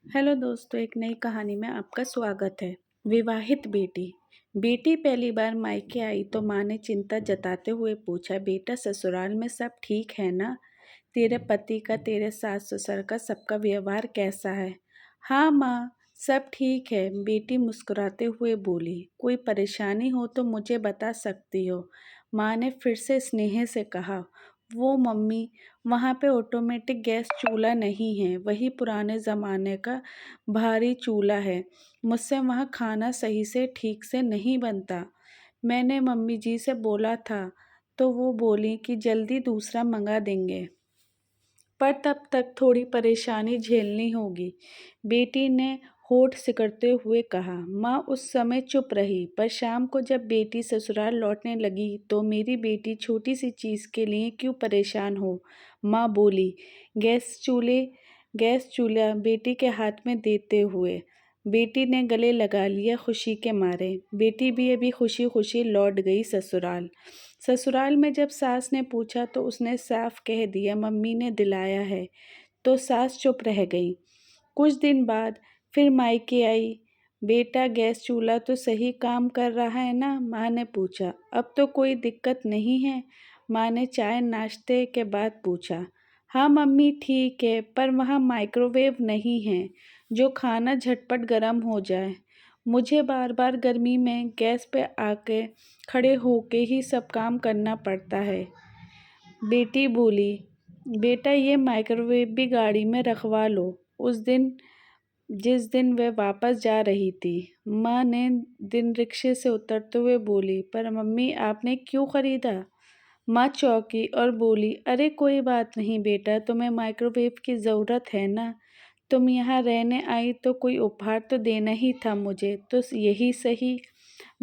Hello दोस्तों, एक नई कहानी में आपका स्वागत है। विवाहित बेटी। बेटी पहली बार मायके आई तो माँ ने चिंता जताते हुए पूछा, बेटा ससुराल में सब ठीक है ना? तेरे पति का, तेरे सास ससुर का, सबका व्यवहार कैसा है? हाँ माँ, सब ठीक है, बेटी मुस्कुराते हुए बोली। कोई परेशानी हो तो मुझे बता सकती हो, माँ ने फिर से स्नेह से कहा। वो मम्मी, वहाँ पे ऑटोमेटिक गैस चूल्हा नहीं है, वही पुराने ज़माने का भारी चूल्हा है। मुझसे वहाँ खाना सही से ठीक से नहीं बनता। मैंने मम्मी जी से बोला था तो वो बोली कि जल्दी दूसरा मंगा देंगे, पर तब तक थोड़ी परेशानी झेलनी होगी। बेटी ने होठ सिकड़ते हुए कहा। माँ उस समय चुप रही, पर शाम को जब बेटी ससुराल लौटने लगी तो मेरी बेटी छोटी सी चीज़ के लिए क्यों परेशान हो? माँ बोली। गैस चूल्हा बेटी के हाथ में देते हुए बेटी ने गले लगा लिया खुशी के मारे। बेटी भी अभी खुशी खुशी लौट गई ससुराल। ससुराल में जब सास ने पूछा तो उसने साफ कह दिया, मम्मी ने दिलाया है। तो सास चुप रह गई। कुछ दिन बाद फिर मायके आई। बेटा गैस चूल्हा तो सही काम कर रहा है ना? माँ ने पूछा। अब तो कोई दिक्कत नहीं है, माँ ने चाय नाश्ते के बाद पूछा। हाँ मम्मी ठीक है, पर वहाँ माइक्रोवेव नहीं है जो खाना झटपट गर्म हो जाए। मुझे बार बार गर्मी में गैस पे आके खड़े होके ही सब काम करना पड़ता है। बेटी बोली। बेटा ये माइक्रोवेव भी गाड़ी में रखवा लो। जिस दिन वह वापस जा रही थी, माँ ने दिन रिक्शे से उतरते हुए बोली, पर मम्मी आपने क्यों खरीदा? माँ चौंकी और बोली, अरे कोई बात नहीं बेटा, तुम्हें माइक्रोवेव की ज़रूरत है ना? तुम यहाँ रहने आई तो कोई उपहार तो देना ही था मुझे, तो यही सही।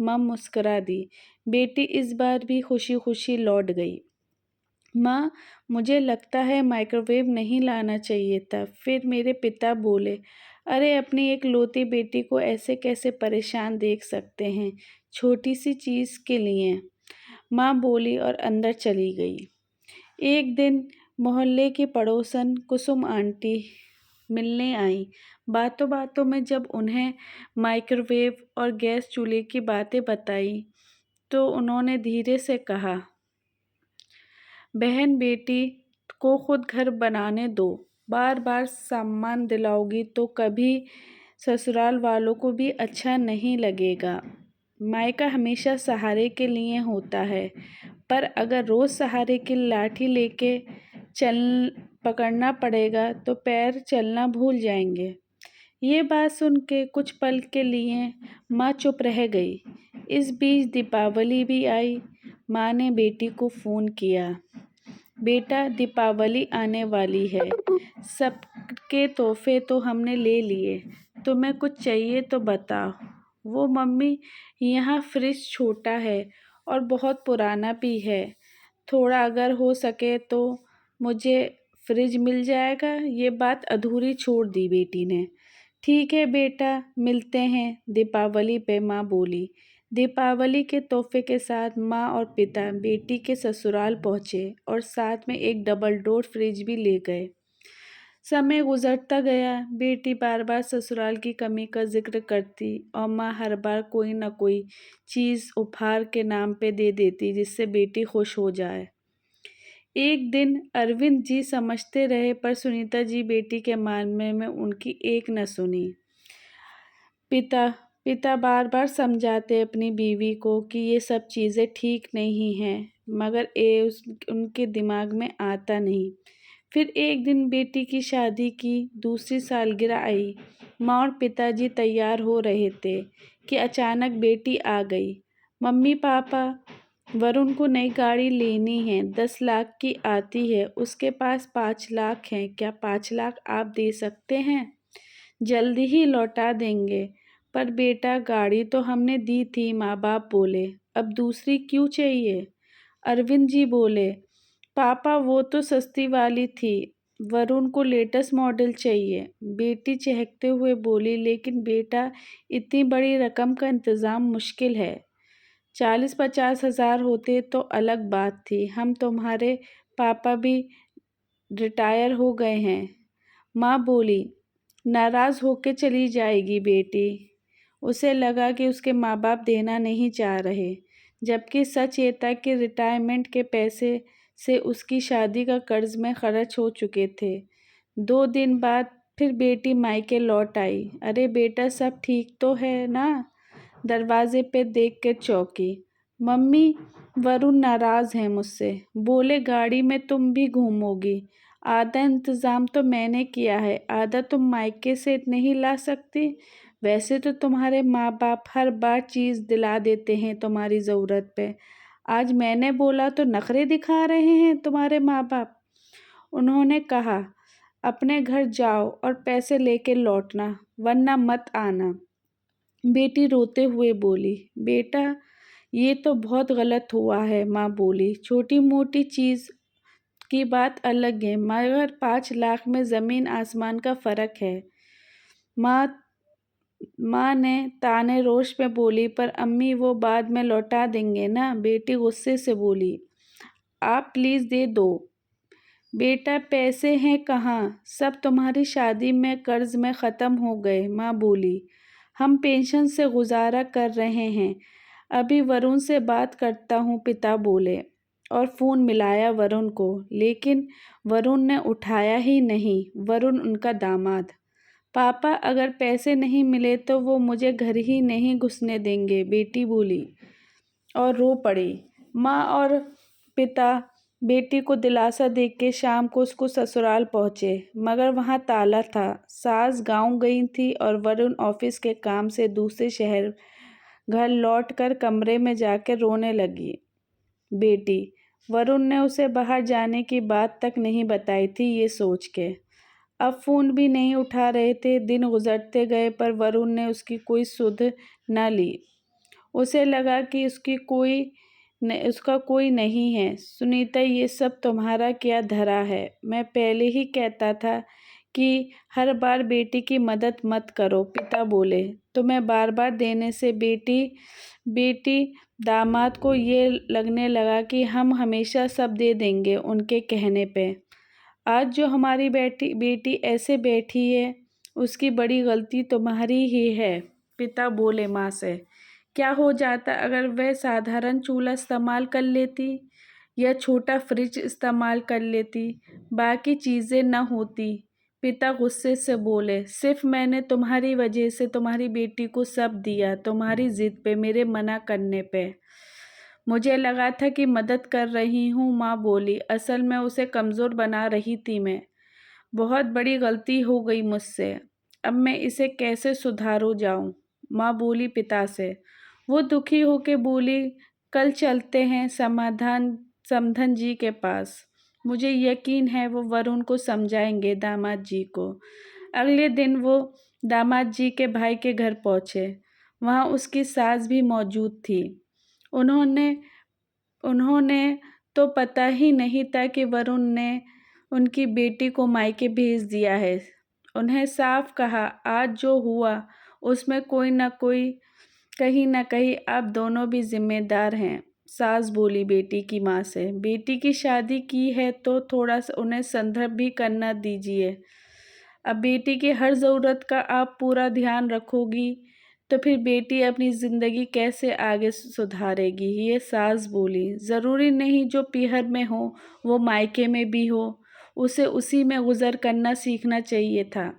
माँ मुस्कुरा दी। बेटी इस बार भी खुशी खुशी लौट गई। माँ, मुझे लगता है माइक्रोवेव नहीं लाना चाहिए था। फिर मेरे पिता बोले, अरे अपनी एक लौती बेटी को ऐसे कैसे परेशान देख सकते हैं, छोटी सी चीज़ के लिए। माँ बोली और अंदर चली गई। एक दिन मोहल्ले की पड़ोसन कुसुम आंटी मिलने आई। बातों बातों में जब उन्हें माइक्रोवेव और गैस चूल्हे की बातें बताई तो उन्होंने धीरे से कहा, बहन बेटी को खुद घर बनाने दो। बार बार सामान दिलाओगी तो कभी ससुराल वालों को भी अच्छा नहीं लगेगा। मायका हमेशा सहारे के लिए होता है, पर अगर रोज़ सहारे की लाठी लेके चल पकड़ना पड़ेगा तो पैर चलना भूल जाएंगे। ये बात सुन के कुछ पल के लिए माँ चुप रह गई। इस बीच दीपावली भी आई। माँ ने बेटी को फ़ोन किया, बेटा दीपावली आने वाली है, सबके तोहफे तो हमने ले लिए, तुम्हें कुछ चाहिए तो बताओ। वो मम्मी, यहाँ फ्रिज छोटा है और बहुत पुराना भी है, थोड़ा अगर हो सके तो मुझे फ्रिज मिल जाएगा। ये बात अधूरी छोड़ दी बेटी ने। ठीक है बेटा, मिलते हैं दीपावली पे, माँ बोली। दीपावली के तोहफे के साथ माँ और पिता बेटी के ससुराल पहुँचे और साथ में एक डबल डोर फ्रिज भी ले गए। समय गुजरता गया। बेटी बार बार ससुराल की कमी का जिक्र करती और माँ हर बार कोई न कोई चीज़ उपहार के नाम पे दे देती जिससे बेटी खुश हो जाए। एक दिन अरविंद जी समझते रहे, पर सुनीता जी बेटी के मामले में उनकी एक न सुनी। पिता पिता बार बार समझाते अपनी बीवी को कि ये सब चीज़ें ठीक नहीं हैं, मगर उनके दिमाग में आता नहीं। फिर एक दिन बेटी की शादी की दूसरी सालगिरह आई। माँ और पिताजी तैयार हो रहे थे कि अचानक बेटी आ गई। मम्मी पापा, वरुण को नई गाड़ी लेनी है, 10 लाख की आती है, उसके पास 5 लाख हैं, क्या 5 लाख आप दे सकते हैं? जल्दी ही लौटा देंगे। पर बेटा गाड़ी तो हमने दी थी, माँ बाप बोले, अब दूसरी क्यों चाहिए? अरविंद जी बोले, पापा वो तो सस्ती वाली थी, वरुण को लेटेस्ट मॉडल चाहिए। बेटी चहकते हुए बोली, लेकिन बेटा इतनी बड़ी रकम का इंतज़ाम मुश्किल है। 40-50 हज़ार होते तो अलग बात थी, हम तुम्हारे पापा भी रिटायर हो गए हैं। माँ बोली, नाराज़ होकर चली जाएगी बेटी। उसे लगा कि उसके माँ बाप देना नहीं चाह रहे, जबकि सच ये था कि रिटायरमेंट के पैसे से उसकी शादी का कर्ज में खर्च हो चुके थे। 2 दिन बाद फिर बेटी मायके लौट आई। अरे बेटा, सब ठीक तो है ना? दरवाजे पे देख कर चौंकी। मम्मी, वरुण नाराज़ है मुझसे। बोले गाड़ी में तुम भी घूमोगी। आधा इंतज़ाम तो मैंने किया है, आधा तुम मायके से नहीं ला सकती? वैसे तो तुम्हारे माँ बाप हर बार चीज़ दिला देते हैं तुम्हारी ज़रूरत पे। आज मैंने बोला तो नखरे दिखा रहे हैं तुम्हारे माँ बाप। उन्होंने कहा, अपने घर जाओ और पैसे लेके लौटना, वरना मत आना। बेटी रोते हुए बोली, बेटा ये तो बहुत गलत हुआ है। माँ बोली, छोटी मोटी चीज़ की बात अलग है, मगर 5 लाख में ज़मीन आसमान का फ़र्क है। माँ माँ ने ताने रोश में बोली, पर अम्मी वो बाद में लौटा देंगे ना? बेटी गुस्से से बोली, आप प्लीज़ दे दो। बेटा पैसे हैं कहाँ? सब तुम्हारी शादी में कर्ज में ख़त्म हो गए। माँ बोली, हम पेंशन से गुजारा कर रहे हैं। अभी वरुण से बात करता हूँ, पिता बोले और फ़ोन मिलाया वरुण को, लेकिन वरुण ने उठाया ही नहीं। वरुण उनका दामाद। पापा, अगर पैसे नहीं मिले तो वो मुझे घर ही नहीं घुसने देंगे, बेटी बोली और रो पड़ी। माँ और पिता बेटी को दिलासा देके शाम को उसको ससुराल पहुँचे, मगर वहाँ ताला था। सास गांव गई थी और वरुण ऑफिस के काम से दूसरे शहर घर लौटकर कमरे में जाकर रोने लगी। बेटी, वरुण ने उसे बाहर जाने की बात तक नहीं बताई थी, ये सोच के। अब फ़ोन भी नहीं उठा रहे थे। दिन गुजरते गए पर वरुण ने उसकी कोई सुध न ली। उसे लगा कि उसका कोई नहीं है। सुनीता, ये सब तुम्हारा क्या धरा है? मैं पहले ही कहता था कि हर बार बेटी की मदद मत करो, पिता बोले। तुम्हें बार बार देने से बेटी दामाद को ये लगने लगा कि हम हमेशा सब दे देंगे उनके कहने पे। आज जो हमारी बेटी ऐसे बैठी है, उसकी बड़ी गलती तुम्हारी ही है, पिता बोले माँ से। क्या हो जाता अगर वह साधारण चूल्हा इस्तेमाल कर लेती या छोटा फ्रिज इस्तेमाल कर लेती, बाकी चीज़ें न होती? पिता गुस्से से बोले, सिर्फ मैंने तुम्हारी वजह से तुम्हारी बेटी को सब दिया, तुम्हारी जिद पे, मेरे मना करने पे। मुझे लगा था कि मदद कर रही हूँ, माँ बोली। असल में उसे कमज़ोर बना रही थी मैं। बहुत बड़ी गलती हो गई मुझसे। अब मैं इसे कैसे सुधारू जाऊँ? माँ बोली पिता से। वो दुखी होकर बोली, कल चलते हैं समधन जी के पास। मुझे यकीन है वो वरुण को समझाएंगे, दामाद जी को। अगले दिन वो दामाद जी के भाई के घर पहुँचे। वहाँ उसकी सास भी मौजूद थी। उन्होंने तो पता ही नहीं था कि वरुण ने उनकी बेटी को मायके भेज दिया है। उन्हें साफ कहा, आज जो हुआ उसमें कहीं ना कहीं आप दोनों भी जिम्मेदार हैं। सास बोली बेटी की माँ से, बेटी की शादी की है तो थोड़ा सा उन्हें संदर्भ भी करना दीजिए। अब बेटी की हर ज़रूरत का आप पूरा ध्यान रखोगी तो फिर बेटी अपनी ज़िंदगी कैसे आगे सुधारेगी? ये सास बोली। ज़रूरी नहीं जो पीहर में हो वो मायके में भी हो, उसे उसी में गुज़र करना सीखना चाहिए था।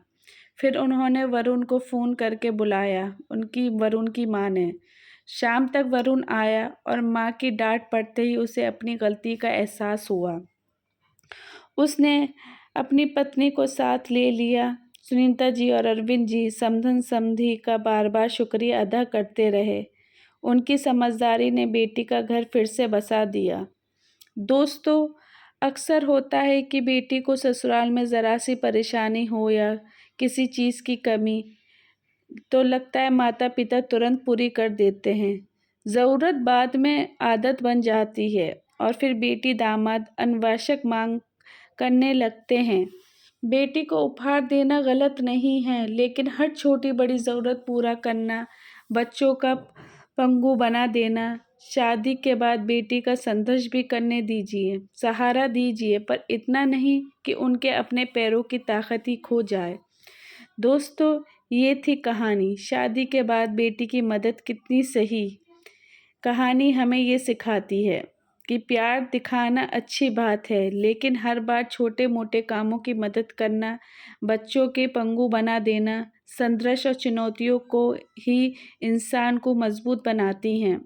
फिर उन्होंने वरुण को फ़ोन करके बुलाया, वरुण की माँ ने। शाम तक वरुण आया और माँ की डांट पड़ते ही उसे अपनी गलती का एहसास हुआ। उसने अपनी पत्नी को साथ ले लिया। सुनीता जी और अरविंद जी समधन समधी का बार बार शुक्रिया अदा करते रहे। उनकी समझदारी ने बेटी का घर फिर से बसा दिया। दोस्तों, अक्सर होता है कि बेटी को ससुराल में ज़रा सी परेशानी हो या किसी चीज़ की कमी तो लगता है माता पिता तुरंत पूरी कर देते हैं। ज़रूरत बाद में आदत बन जाती है और फिर बेटी दामाद अनावश्यक मांग करने लगते हैं। बेटी को उपहार देना गलत नहीं है, लेकिन हर छोटी बड़ी ज़रूरत पूरा करना, बच्चों का पंगु बना देना, शादी के बाद बेटी का संघर्ष भी करने दीजिए, सहारा दीजिए, पर इतना नहीं कि उनके अपने पैरों की ताकत ही खो जाए। दोस्तों, ये थी कहानी शादी के बाद बेटी की मदद कितनी सही। कहानी हमें ये सिखाती है कि प्यार दिखाना अच्छी बात है, लेकिन हर बार छोटे मोटे कामों की मदद करना, बच्चों के पंगु बना देना, संघर्ष और चुनौतियों को ही इंसान को मजबूत बनाती हैं।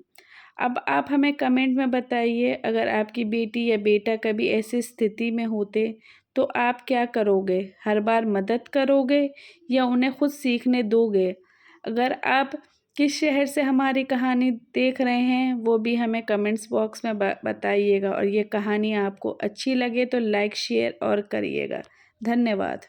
अब आप हमें कमेंट में बताइए, अगर आपकी बेटी या बेटा कभी ऐसी स्थिति में होते तो आप क्या करोगे? हर बार मदद करोगे या उन्हें खुद सीखने दोगे? अगर आप किस शहर से हमारी कहानी देख रहे हैं वो भी हमें कमेंट्स बॉक्स में बताइएगा, और ये कहानी आपको अच्छी लगे तो लाइक शेयर और करिएगा। धन्यवाद।